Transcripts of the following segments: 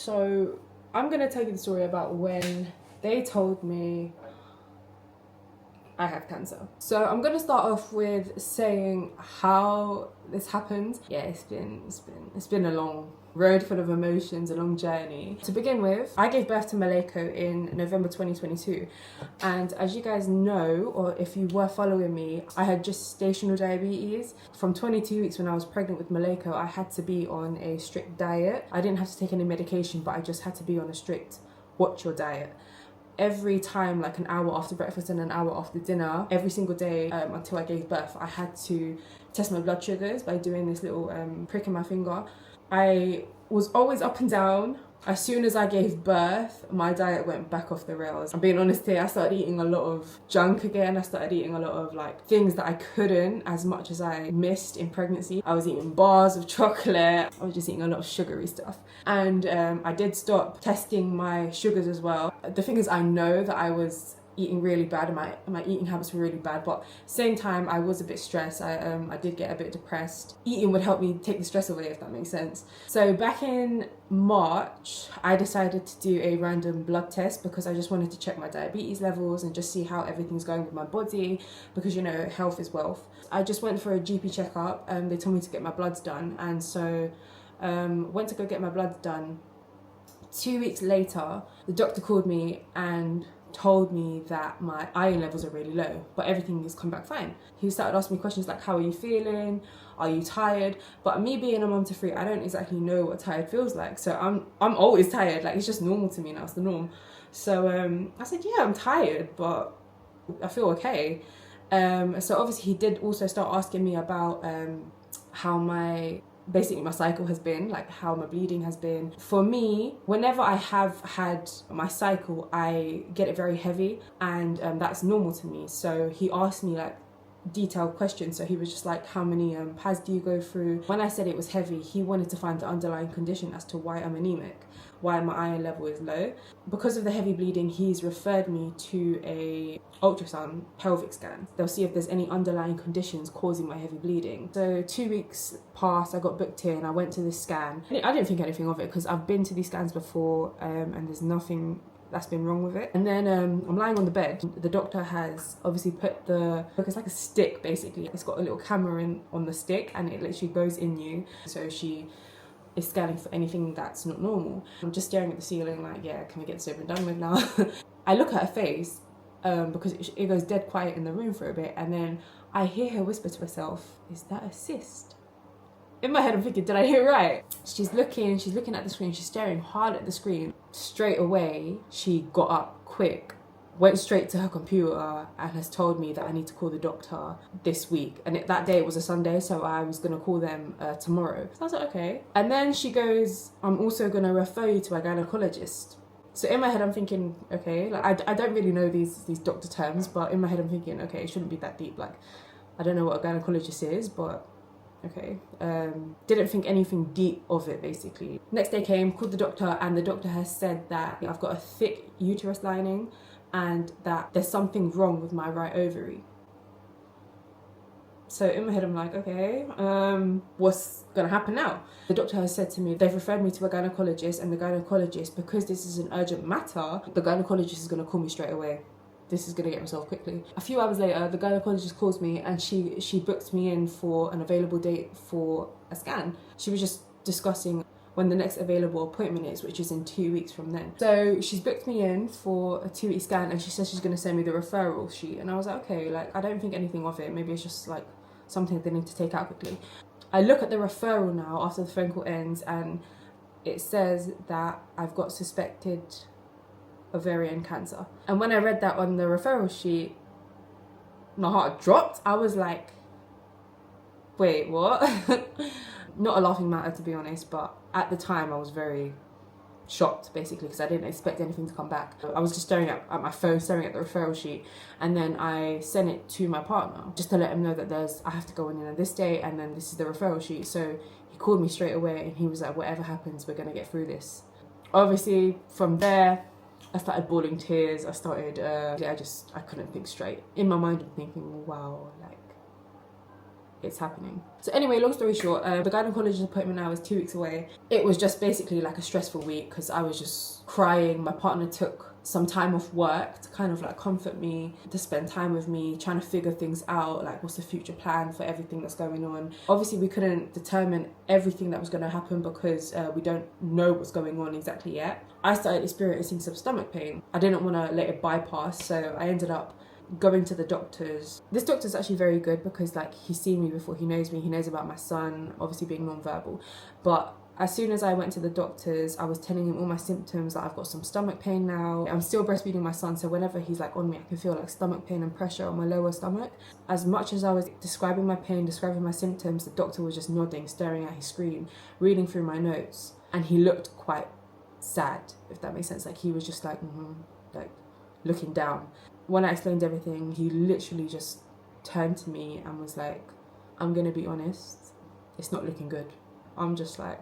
So I'm going to tell you the story about when they told me I had cancer. So I'm going to start off with saying how this happened. Yeah, it's been a long road full of emotions, a long journey. To begin with, I gave birth to Maleko in November 2022, and as you guys know, or if you were following me, I had gestational diabetes. From 22 weeks when I was pregnant with Maleko, I had to be on a strict diet. I didn't have to take any medication, but I just had to be on a strict watch your diet. Every time, like an hour after breakfast and an hour after dinner, every single day until I gave birth, I had to test my blood sugars by doing this little prick in my finger. I was always up and down. As soon as I gave birth, my diet went back off the rails. I'm being honest here, I started eating a lot of junk again. I started eating a lot of like things that I couldn't as much as I missed in pregnancy. I was eating bars of chocolate. I was just eating a lot of sugary stuff. And I did stop testing my sugars as well. The thing is, I know that I was eating really bad and my eating habits were really bad, but same time I was a bit stressed. I did get a bit depressed. Eating would help me take the stress away, if that makes sense. So back in March I decided to do a random blood test because I just wanted to check my diabetes levels and just see how everything's going with my body, because you know, health is wealth. I just went for a GP checkup and they told me to get my bloods done, and so went to go get my bloods done. 2 weeks later the doctor called me and told me that my iron levels are really low, but everything has come back fine. He started asking me questions like, how are you feeling? Are you tired? But me being a mum to three, I don't exactly know what tired feels like. So I'm always tired. Like, it's just normal to me now. It's the norm. So I said, yeah, I'm tired, but I feel okay. So obviously he did also start asking me about how my cycle has been, like how my bleeding has been. For me, whenever I have had my cycle, I get it very heavy, and that's normal to me. So he asked me like detailed questions. So he was just like, how many pads do you go through? When I said it was heavy, he wanted to find the underlying condition as to why I'm anemic, why my iron level is low. Because of the heavy bleeding, he's referred me to a ultrasound pelvic scan. They'll see if there's any underlying conditions causing my heavy bleeding. So 2 weeks passed, I got booked in, I went to this scan. I didn't think anything of it because I've been to these scans before, and there's nothing that's been wrong with it. And then I'm lying on the bed. The doctor has obviously put it's like a stick basically. It's got a little camera on the stick and it literally goes in you. So she is scanning for anything that's not normal. I'm just staring at the ceiling like, yeah, can we get this over and done with now? I look at her face because it goes dead quiet in the room for a bit, and then I hear her whisper to herself, is that a cyst? In my head I'm thinking, did I hear right? She's looking at the screen, she's staring hard at the screen. Straight away she got up quick, went straight to her computer and has told me that I need to call the doctor this week. And that day it was a Sunday, so I was gonna call them tomorrow. So I was like, okay. And then she goes, I'm also gonna refer you to a gynecologist. So in my head I'm thinking, okay, like I don't really know these doctor terms, but in my head I'm thinking, okay, it shouldn't be that deep. Like, I don't know what a gynecologist is, but okay. Didn't think anything deep of it basically. Next day came, called the doctor, and the doctor has said that I've got a thick uterus lining and that there's something wrong with my right ovary. So in my head I'm like, okay, what's gonna happen now? The doctor has said to me, they've referred me to a gynecologist, and the gynecologist, because this is an urgent matter, the gynecologist is gonna call me straight away. This is gonna get resolved quickly. A few hours later, the gynecologist calls me and she booked me in for an available date for a scan. She was just discussing when the next available appointment is, which is in 2 weeks from then. So she's booked me in for a 2-week scan, and she says she's gonna send me the referral sheet. And I was like, okay, like I don't think anything of it. Maybe it's just like something they need to take out quickly. I look at the referral now after the phone call ends, and it says that I've got suspected ovarian cancer. And when I read that on the referral sheet, my heart dropped. I was like, wait, what? Not a laughing matter, to be honest, but at the time I was very shocked basically because I didn't expect anything to come back. I was just staring at my phone, staring at the referral sheet, and then I sent it to my partner just to let him know that I have to go in on this day, and then this is the referral sheet. So he called me straight away and he was like, whatever happens, we're gonna get through this. Obviously from there I started bawling tears. I couldn't think straight. In my mind I'm thinking, wow, like it's happening. So anyway, long story short, the gynecologist appointment now is 2 weeks away. It was just basically like a stressful week because I was just crying. My partner took some time off work to kind of like comfort me, to spend time with me, trying to figure things out, like what's the future plan for everything that's going on. Obviously we couldn't determine everything that was going to happen because we don't know what's going on exactly yet. I started experiencing some stomach pain. I didn't want to let it bypass, so I ended up going to the doctors. This doctor's actually very good because like he's seen me before, he knows me, he knows about my son, obviously being non-verbal. But as soon as I went to the doctors, I was telling him all my symptoms, that I've got some stomach pain now. I'm still breastfeeding my son, so whenever he's like on me, I can feel like stomach pain and pressure on my lower stomach. As much as I was describing my pain, describing my symptoms, the doctor was just nodding, staring at his screen, reading through my notes, and he looked quite sad, if that makes sense. Like he was just like, like looking down. When I explained everything, he literally just turned to me and was like, I'm gonna be honest, it's not looking good. I'm just like,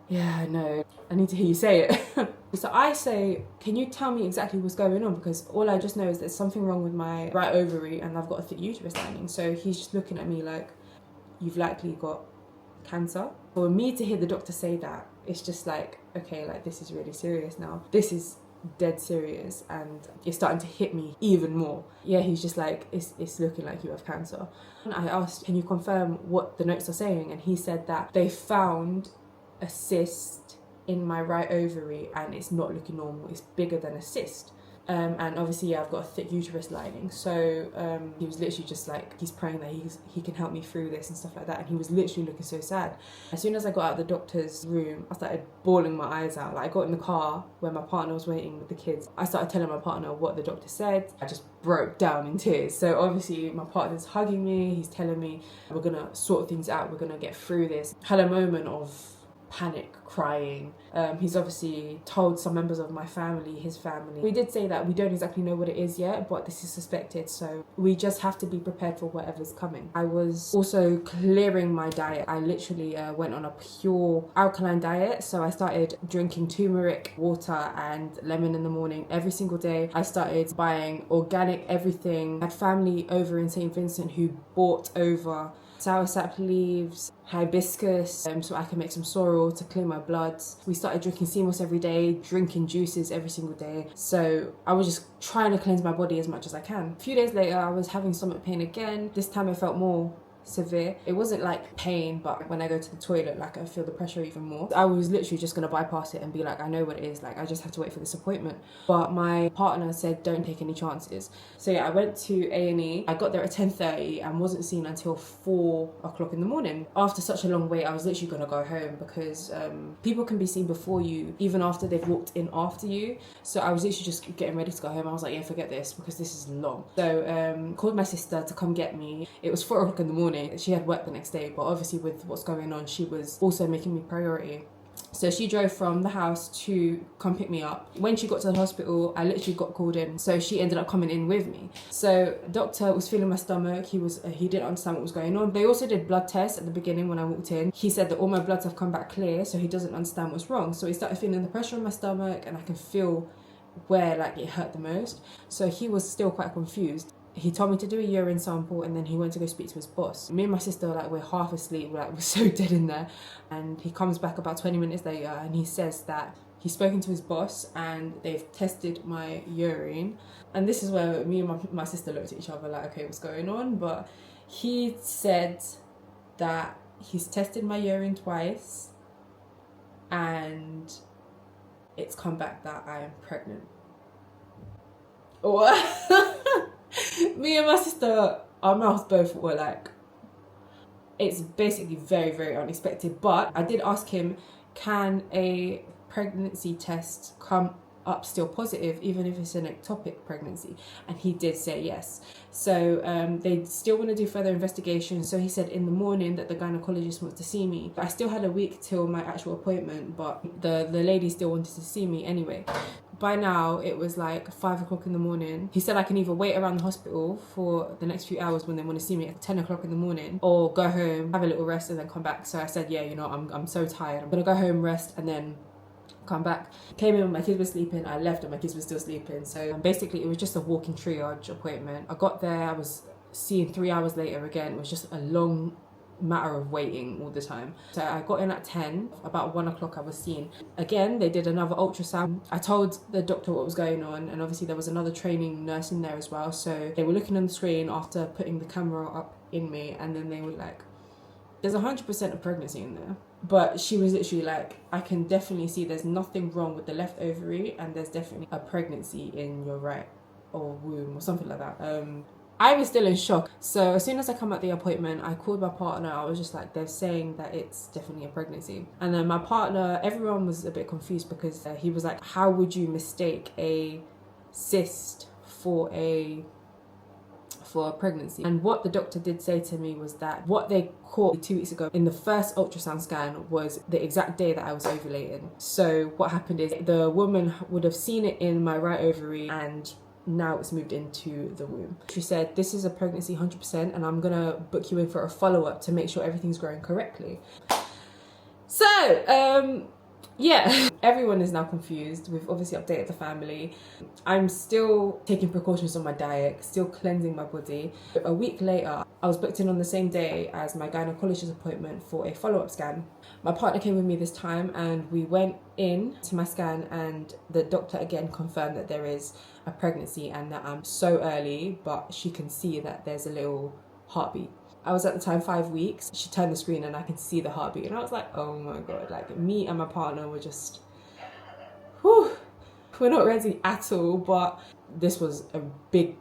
yeah, I know, I need to hear you say it. So I say, can you tell me exactly what's going on? Because all I just know is there's something wrong with my right ovary and I've got a thick uterus lining. So he's just looking at me like, you've likely got cancer. For me to hear the doctor say that, it's just like, okay, like this is really serious now. This is dead serious and it's starting to hit me even more. Yeah, he's just like, it's looking like you have cancer. And I asked, can you confirm what the notes are saying? And he said that they found a cyst in my right ovary and it's not looking normal, it's bigger than a cyst. And obviously, yeah, I've got a thick uterus lining. So he was literally just like, he's praying that he can help me through this and stuff like that. And he was literally looking so sad. As soon as I got out of the doctor's room, I started bawling my eyes out. Like I got in the car where my partner was waiting with the kids. I started telling my partner what the doctor said. I just broke down in tears. So obviously my partner's hugging me. He's telling me, we're gonna sort things out. We're gonna get through this. Had a moment of panic, crying. He's obviously told some members of my family, his family. We did say that we don't exactly know what it is yet, but this is suspected, so we just have to be prepared for whatever's coming. I was also clearing my diet. I literally went on a pure alkaline diet, so I started drinking turmeric water and lemon in the morning every single day. I started buying organic everything. I had family over in St. Vincent who bought over soursap leaves, hibiscus, so I can make some sorrel to clear my blood. We started drinking sea moss every day, drinking juices every single day. So I was just trying to cleanse my body as much as I can. A few days later, I was having stomach pain again. This time I felt more severe. It wasn't like pain, but when I go to the toilet, like I feel the pressure even more. I was literally just gonna bypass it and be like, I know what it is, like I just have to wait for this appointment. But my partner said don't take any chances. So yeah, I went to A&E. I got there at 10:30 and wasn't seen until 4 o'clock in the morning. After such a long wait, I was literally gonna go home because people can be seen before you, even after they've walked in after you. So I was literally just getting ready to go home. I was like, yeah, forget this because this is long. So called my sister to come get me. It was 4 o'clock in the morning. She had work the next day, but obviously with what's going on, she was also making me priority. So she drove from the house to come pick me up. When she got to the hospital, I literally got called in. So she ended up coming in with me. So the doctor was feeling my stomach. He didn't understand what was going on. They also did blood tests at the beginning when I walked in. He said that all my bloods have come back clear, so he doesn't understand what's wrong. So he started feeling the pressure on my stomach and I can feel where like it hurt the most. So he was still quite confused. He told me to do a urine sample and then he went to go speak to his boss. Me and my sister, like, we're half asleep, we're so dead in there. And he comes back about 20 minutes later and he says that he's spoken to his boss and they've tested my urine. And this is where me and my sister looked at each other like, okay, what's going on? But he said that he's tested my urine twice and it's come back that I am pregnant. What? Me and my sister, our mouths both were like, it's basically very, very unexpected. But I did ask him, can a pregnancy test come up still positive, even if it's an ectopic pregnancy? And he did say yes. So they still want to do further investigation. So he said in the morning that the gynecologist wants to see me. I still had a week till my actual appointment, but the lady still wanted to see me anyway. By now, it was like 5 o'clock in the morning. He said I can either wait around the hospital for the next few hours when they want to see me at 10 o'clock in the morning, or go home, have a little rest, and then come back. So I said, yeah, you know, I'm so tired. I'm gonna go home, rest, and then come back. Came in when my kids were sleeping. I left and my kids were still sleeping. So basically, it was just a walking triage appointment. I got there. I was seen 3 hours later again. It was just a long matter of waiting all the time. So I got in at 10, about 1 o'clock I was seen. Again, they did another ultrasound. I told the doctor what was going on, and obviously there was another training nurse in there as well. So they were looking on the screen after putting the camera up in me, and then they were like, there's 100% of pregnancy in there. But she was literally like, I can definitely see there's nothing wrong with the left ovary, and there's definitely a pregnancy in your right or womb or something like that. I was still in shock. So as soon as I come at the appointment, I called my partner. I was just like, they're saying that it's definitely a pregnancy. And then my partner, everyone was a bit confused because he was like, how would you mistake a cyst for a pregnancy? And what the doctor did say to me was that what they caught 2 weeks ago in the first ultrasound scan was the exact day that I was ovulating. So what happened is the woman would have seen it in my right ovary, and now it's moved into the womb. She said, this is a pregnancy 100%, and I'm gonna book you in for a follow-up to make sure everything's growing correctly. So yeah, everyone is now confused. We've obviously updated the family. I'm still taking precautions on my diet, still cleansing my body. A week later, I was booked in on the same day as my gynecologist appointment for a follow-up scan. My partner came with me this time, and we went in to my scan, and the doctor again confirmed that there is a pregnancy and that I'm so early, but she can see that there's a little heartbeat. I was at the time 5 weeks. She turned the screen and I could see the heartbeat, and I was like, oh my God, like me and my partner were just, whew, we're not ready at all, but this was a big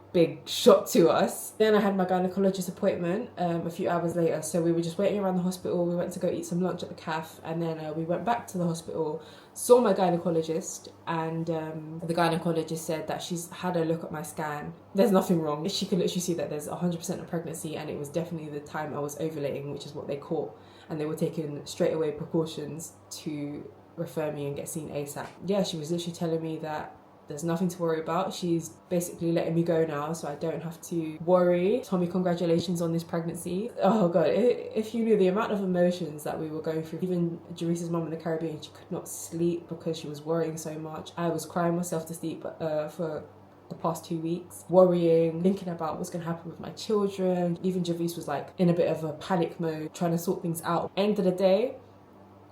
shock to us. Then I had my gynecologist appointment a few hours later, so we were just waiting around the hospital. We went to go eat some lunch at the cafe, and then we went back to the hospital, saw my gynecologist, and the gynecologist said that she's had a look at my scan. There's nothing wrong. She could literally see that there's 100% of pregnancy, and it was definitely the time I was ovulating, which is what they caught, and they were taking straight away precautions to refer me and get seen ASAP. Yeah, she was literally telling me that there's nothing to worry about. She's basically letting me go now, so I don't have to worry. Told me congratulations on this pregnancy. Oh God, if you knew the amount of emotions that we were going through. Even Jerice's mum in the Caribbean, she could not sleep because she was worrying so much. I was crying myself to sleep for the past 2 weeks, worrying, thinking about what's going to happen with my children. Even Jerice was like in a bit of a panic mode, trying to sort things out. End of the day,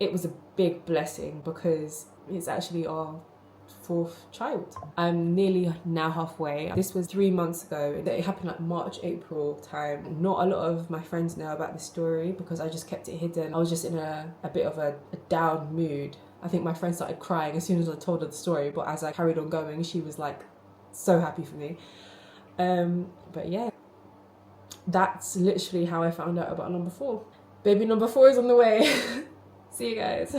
it was a big blessing because it's actually our 4th child. I'm nearly now halfway. This was 3 months ago. It happened like March, April time. Not a lot of my friends know about this story because I just kept it hidden. I was just in a bit of a down mood. I think my friend started crying as soon as I told her the story, but as I carried on going, she was like so happy for me. But yeah, that's literally how I found out about number 4. Baby number 4 is on the way. See you guys.